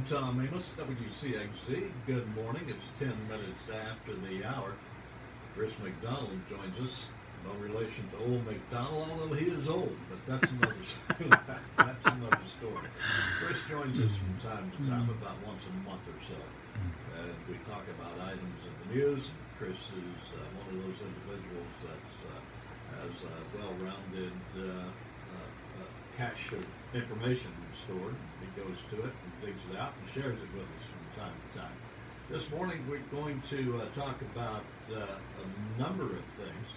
Tom Amos, WCXZ. Good morning. It's 10 minutes after the hour. Chris McDonald joins us. No relation to old McDonald, although he is old, but that's another that's another story. Chris joins us from time to time, about once a month or so, and we talk about items in the news. Chris is one of those individuals that has a well-rounded cache of information stored. He goes to it and digs it out and shares it with us from time to time. This morning we're going to talk about a number of things.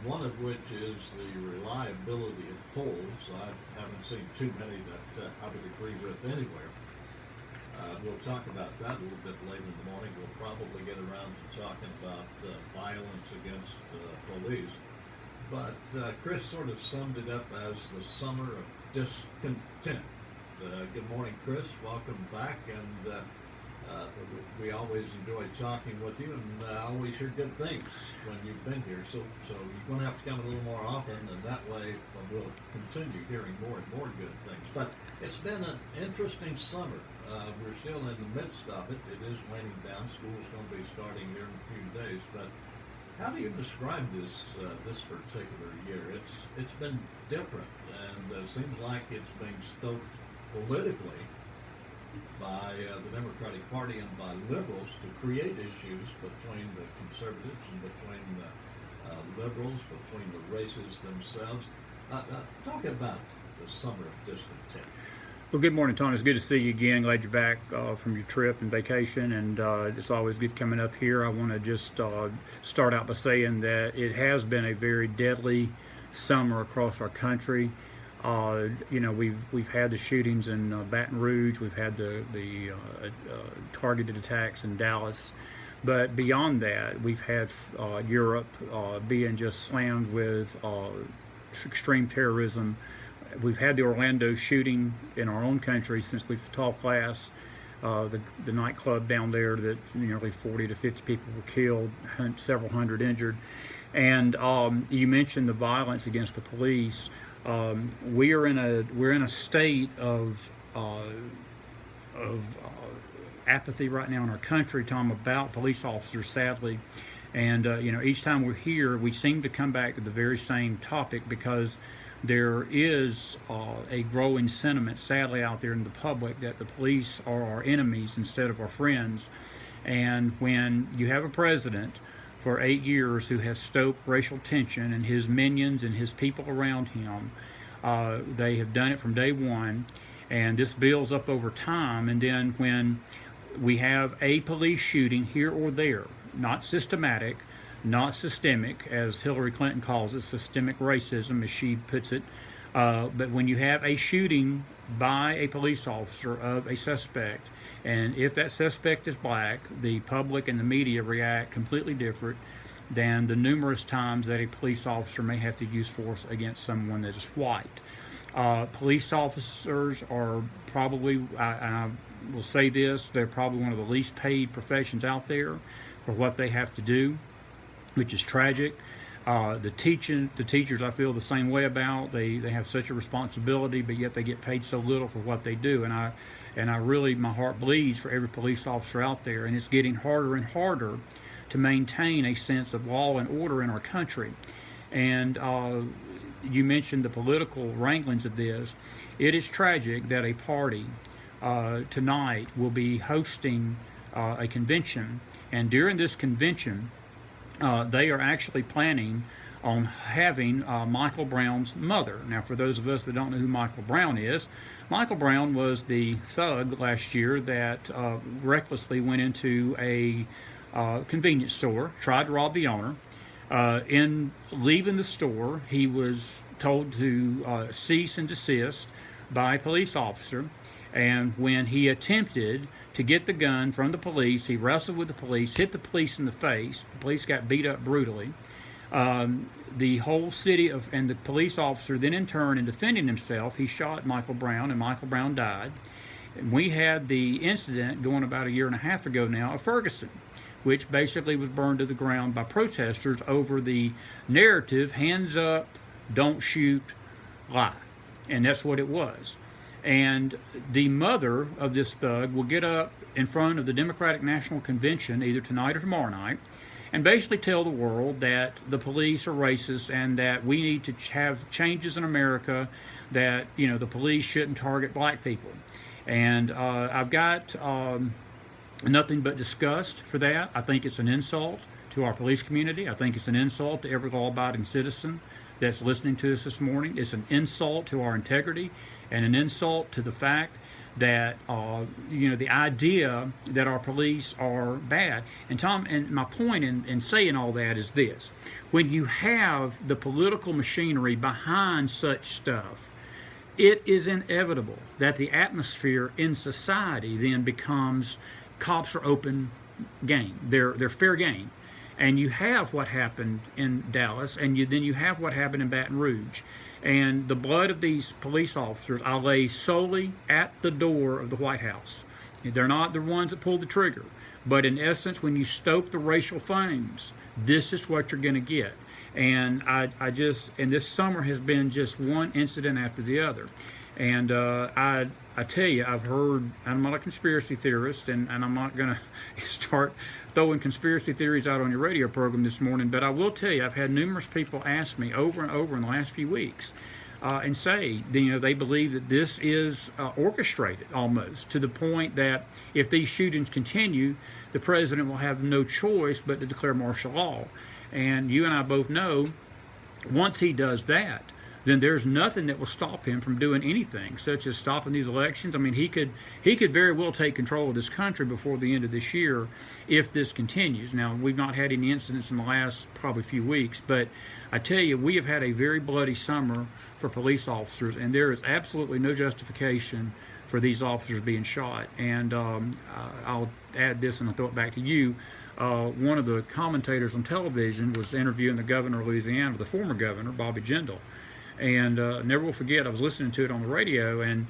One of which is the reliability of polls. I haven't seen too many that I would agree with anywhere. We'll talk about that a little bit later in the morning. We'll probably get around to talking about violence against police. But Chris sort of summed it up as the summer of discontent. Good morning, Chris. Welcome back. And we always enjoy talking with you, and always hear good things when you've been here. So you're going to have to come a little more often, and that way we'll continue hearing more and more good things. But it's been an interesting summer. We're still in the midst of it. It is waning down. School's going to be starting here in a few days. But how do you describe this particular year? It's been different, and seems like it's being stoked politically by the Democratic Party and by liberals to create issues between the conservatives and between the liberals, between the races themselves. Talk about the summer of discontent. Well, good morning, Tony. It's good to see you again. Glad you're back from your trip and vacation, and it's always good coming up here. I want to just start out by saying that it has been a very deadly summer across our country. We've had the shootings in Baton Rouge. We've had the targeted attacks in Dallas. But beyond that, we've had Europe being just slammed with extreme terrorism. We've had the Orlando shooting in our own country since we've taught class. The nightclub down there that nearly 40 to 50 people were killed, several hundred injured. And you mentioned the violence against the police. We're in a state of apathy right now in our country, Tom, about police officers, sadly. And each time we're here, we seem to come back to the very same topic, because there is a growing sentiment, sadly, out there in the public that the police are our enemies instead of our friends. And when you have a president for 8 years who has stoked racial tension, and his minions and his people around him, they have done it from day one, and this builds up over time. And then when we have a police shooting here or there, not systematic, not systemic, as Hillary Clinton calls it, systemic racism, as she puts it, but when you have a shooting by a police officer of a suspect, and if that suspect is black, the public and the media react completely different than the numerous times that a police officer may have to use force against someone that is white. Police officers are probably, I will say this, they're probably one of the least paid professions out there for what they have to do, which is tragic. The teachers I feel the same way about. They have such a responsibility, but yet they get paid so little for what they do. And I really, my heart bleeds for every police officer out there, and it's getting harder and harder to maintain a sense of law and order in our country. And you mentioned the political wranglings of this. It is tragic that a party tonight will be hosting a convention, and during this convention, they are actually planning on having Michael Brown's mother. Now, for those of us that don't know who Michael Brown is, Michael Brown was the thug last year that recklessly went into a convenience store, tried to rob the owner. In leaving the store, he was told to cease and desist by a police officer. And when he attempted to get the gun from the police, he wrestled with the police, hit the police in the face. The police got beat up brutally. The whole city and the police officer then, in turn, in defending himself, he shot Michael Brown, and Michael Brown died. And we had the incident going about a year and a half ago now of Ferguson, which basically was burned to the ground by protesters over the narrative, hands up, don't shoot, lie. And that's what it was. And the mother of this thug will get up in front of the Democratic National Convention either tonight or tomorrow night and basically tell the world that the police are racist and that we need to have changes in America, that, you know, the police shouldn't target black people. And I've got nothing but disgust for that. I think it's an insult to our police community. I think it's an insult to every law-abiding citizen that's listening to us this morning. It's an insult to our integrity and an insult to the fact that, you know, the idea that our police are bad. And Tom, and my point in saying all that is this: when you have the political machinery behind such stuff, it is inevitable that the atmosphere in society then becomes cops are open game. They're fair game. And you have what happened in Dallas, and then you have what happened in Baton Rouge. And the blood of these police officers I lay solely at the door of the White House. They're not the ones that pulled the trigger. But in essence, when you stoke the racial flames, this is what you're going to get. And and this summer has been just one incident after the other. And I tell you, I've heard, I'm not a conspiracy theorist, and I'm not going to start throwing conspiracy theories out on your radio program this morning, but I will tell you, I've had numerous people ask me over and over in the last few weeks and say, you know, they believe that this is orchestrated almost, to the point that if these shootings continue, the president will have no choice but to declare martial law. And you and I both know, once he does that, then there's nothing that will stop him from doing anything, such as stopping these elections. I mean, he could very well take control of this country before the end of this year if this continues. Now, we've not had any incidents in the last probably few weeks, but I tell you, we have had a very bloody summer for police officers, and there is absolutely no justification for these officers being shot. And I'll add this and I'll throw it back to you. One of the commentators on television was interviewing the governor of Louisiana, the former governor, Bobby Jindal. And never will forget, I was listening to it on the radio, and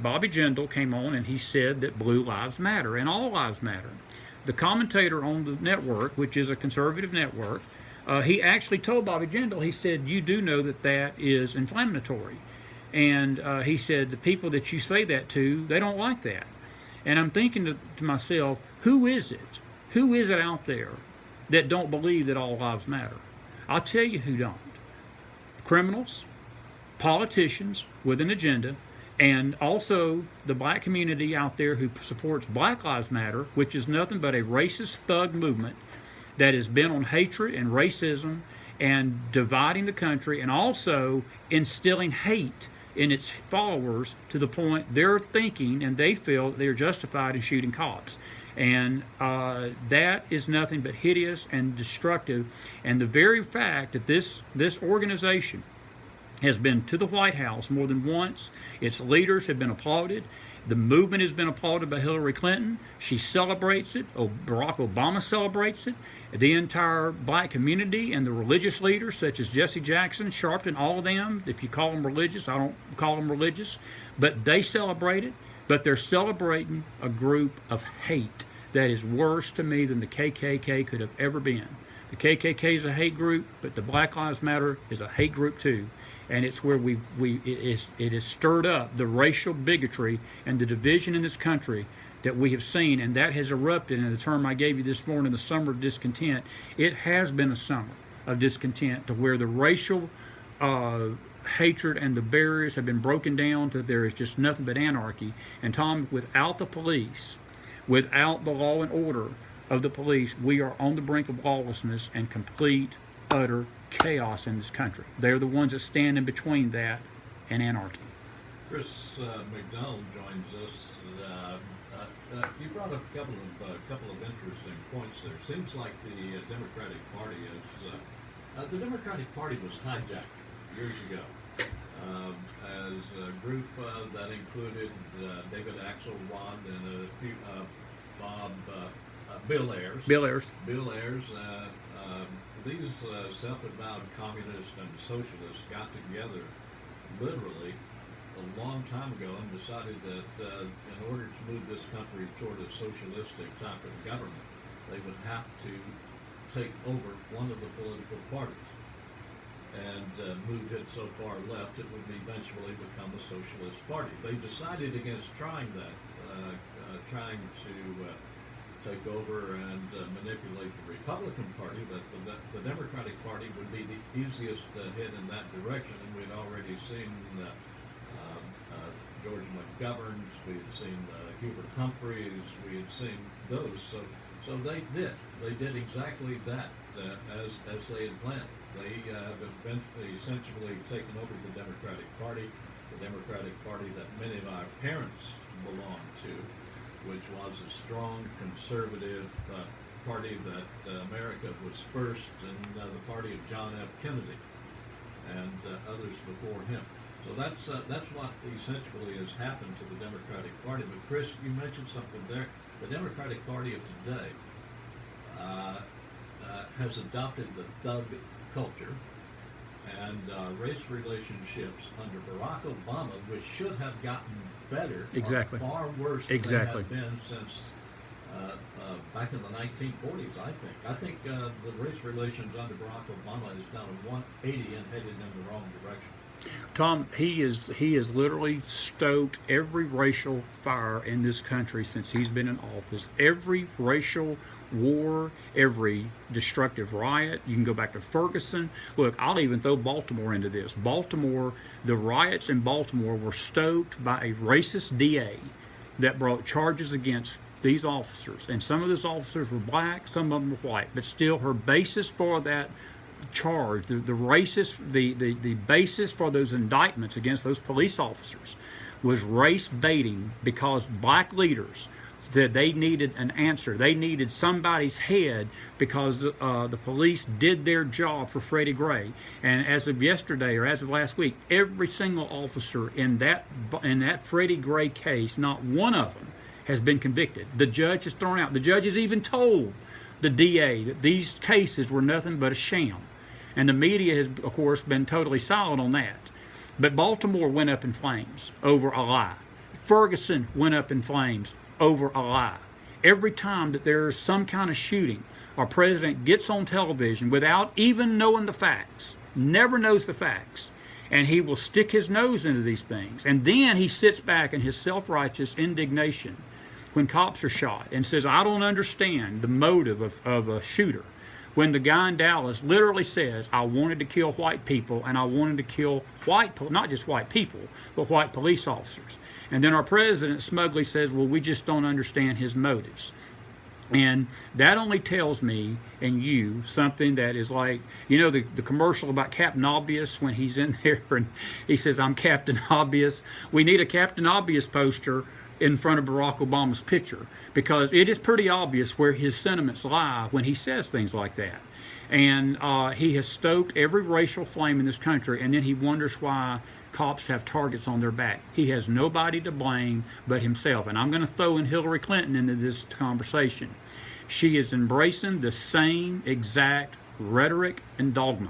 Bobby Jindal came on and he said that blue lives matter and all lives matter. The commentator on the network, which is a conservative network, he actually told Bobby Jindal, he said, you do know that that is inflammatory. And he said, the people that you say that to, they don't like that. And I'm thinking to myself, who is it? Who is it out there that don't believe that all lives matter? I'll tell you who don't. Criminals, politicians with an agenda, and also the black community out there who supports Black Lives Matter, which is nothing but a racist thug movement that has been on hatred and racism and dividing the country, and also instilling hate in its followers to the point they're thinking and they feel they're justified in shooting cops. And that is nothing but hideous and destructive. And the very fact that this organization has been to the White House more than once, its leaders have been applauded, the movement has been applauded by Hillary Clinton, she celebrates it, Barack Obama celebrates it, the entire black community and the religious leaders such as Jesse Jackson, Sharpton, all of them, if you call them religious, I don't call them religious, but they celebrate it. But they're celebrating a group of hate that is worse to me than the KKK could have ever been. The KKK is a hate group, but the Black Lives Matter is a hate group too. And it's where it has stirred up the racial bigotry and the division in this country that we have seen, and that has erupted in the term I gave you this morning, the summer of discontent. It has been a summer of discontent to where the racial hatred and the barriers have been broken down to there is just nothing but anarchy. And Tom, without the police, without the law and order of the police, we are on the brink of lawlessness and complete, utter chaos in this country. They're the ones that stand in between that and anarchy. Chris McDonald joins us. You brought up a couple of interesting points there. Seems like the Democratic Party was hijacked years ago as a group that included David Axelrod and a few, Bill Ayers. Bill Ayers. These self-avowed communists and socialists got together literally a long time ago and decided that in order to move this country toward a socialistic type of government, they would have to take over one of the political parties. moved it so far left it would eventually become a socialist party. They decided against trying that, trying to take over and manipulate the Republican Party, that the Democratic Party would be the easiest hit in that direction, and we'd already seen George McGovern, we had seen Hubert Humphreys, we had seen those. So they did exactly that as they had planned. They have essentially taken over the Democratic Party that many of our parents belonged to, which was a strong conservative party that America was first, and the party of John F. Kennedy and others before him. So that's what essentially has happened to the Democratic Party. But Chris, you mentioned something there. The Democratic Party of today has adopted the thug culture, and race relationships under Barack Obama, which should have gotten better, exactly, are far worse exactly. than they have been since back in the 1940s, I think the race relations under Barack Obama is down to 180 and headed in the wrong direction. Tom, he has literally stoked every racial fire in this country since he's been in office. Every racial war, every destructive riot. You can go back to Ferguson. Look, I'll even throw Baltimore into this. Baltimore, the riots in Baltimore were stoked by a racist DA that brought charges against these officers. And some of those officers were black, some of them were white. But still, her basis for that charge, the basis for those indictments against those police officers was race baiting, because black leaders said they needed an answer. They needed somebody's head because the police did their job for Freddie Gray. And as of yesterday, or as of last week, every single officer in that Freddie Gray case, not one of them has been convicted. The judge has thrown out. The judge has even told the DA that these cases were nothing but a sham. And the media has, of course, been totally silent on that. But Baltimore went up in flames over a lie. Ferguson went up in flames over a lie. Every time that there's some kind of shooting, our president gets on television without even knowing the facts, never knows the facts, and he will stick his nose into these things. And then he sits back in his self-righteous indignation when cops are shot and says, I don't understand the motive of a shooter. When the guy in Dallas literally says, I wanted to kill white people, and I wanted to kill not just white people, but white police officers. And then our president smugly says, well, we just don't understand his motives. And that only tells me and you something that is like, you know, the commercial about Captain Obvious when he's in there and he says, I'm Captain Obvious. We need a Captain Obvious poster in front of Barack Obama's picture, because it is pretty obvious where his sentiments lie when he says things like that. And he has stoked every racial flame in this country, and then he wonders why cops have targets on their back. He has nobody to blame but himself. And I'm going to throw in Hillary Clinton into this conversation. She is embracing the same exact rhetoric and dogma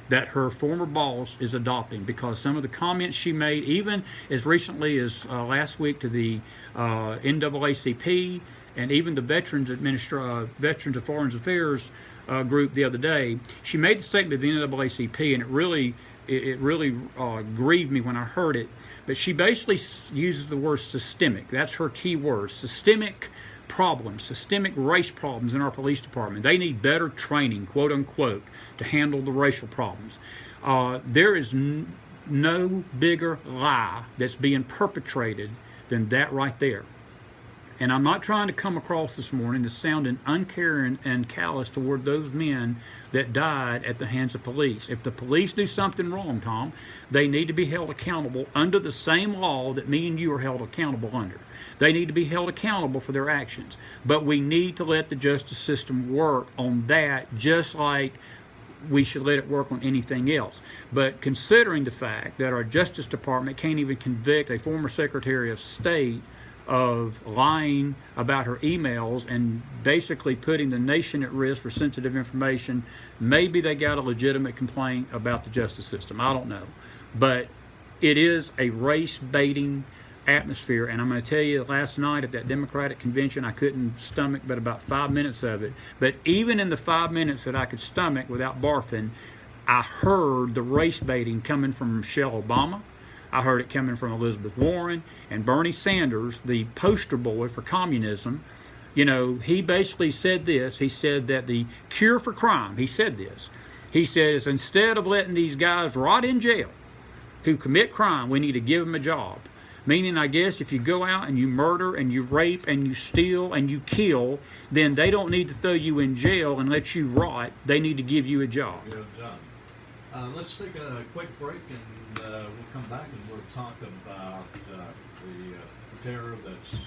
that her former boss is adopting, because some of the comments she made, even as recently as last week to the NAACP and even the Veterans of Foreign Affairs group the other day, she made the statement to the NAACP, and it really grieved me when I heard it. But she basically uses the word systemic. That's her key word. Systemic problems, systemic race problems in our police department. They need better training, quote unquote, to handle the racial problems. There is no bigger lie that's being perpetrated than that right there. And I'm not trying to come across this morning as sounding uncaring and callous toward those men that died at the hands of police. If the police do something wrong, Tom, they need to be held accountable under the same law that me and you are held accountable under. They need to be held accountable for their actions. But we need to let the justice system work on that, just like we should let it work on anything else. But considering the fact that our Justice Department can't even convict a former Secretary of State of lying about her emails and basically putting the nation at risk for sensitive information, maybe they got a legitimate complaint about the justice system. I don't know. But it is a race-baiting atmosphere, and I'm going to tell you, last night at that Democratic convention, I couldn't stomach but about 5 minutes of it. But even in the 5 minutes that I could stomach without barfing, I heard the race baiting coming from Michelle Obama. I heard it coming from Elizabeth Warren and Bernie Sanders, the poster boy for communism. You know, he basically said this. He said that the cure for crime, he said this. He says, instead of letting these guys rot in jail who commit crime, we need to give them a job. Meaning, I guess, if you go out and you murder and you rape and you steal and you kill, then they don't need to throw you in jail and let you rot. They need to give you a job. Good job. Let's take a quick break, and we'll come back and we'll talk about the terror that's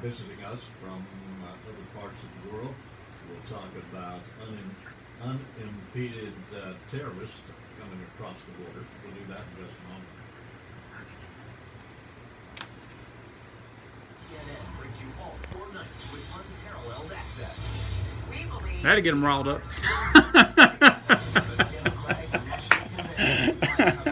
visiting us from other parts of the world. We'll talk about unimpeded terrorists coming across the border. We'll do that in just a moment. CNN brings you all 4 nights with unparalleled access. We believe That'd get them riled up. the Democratic National Convention.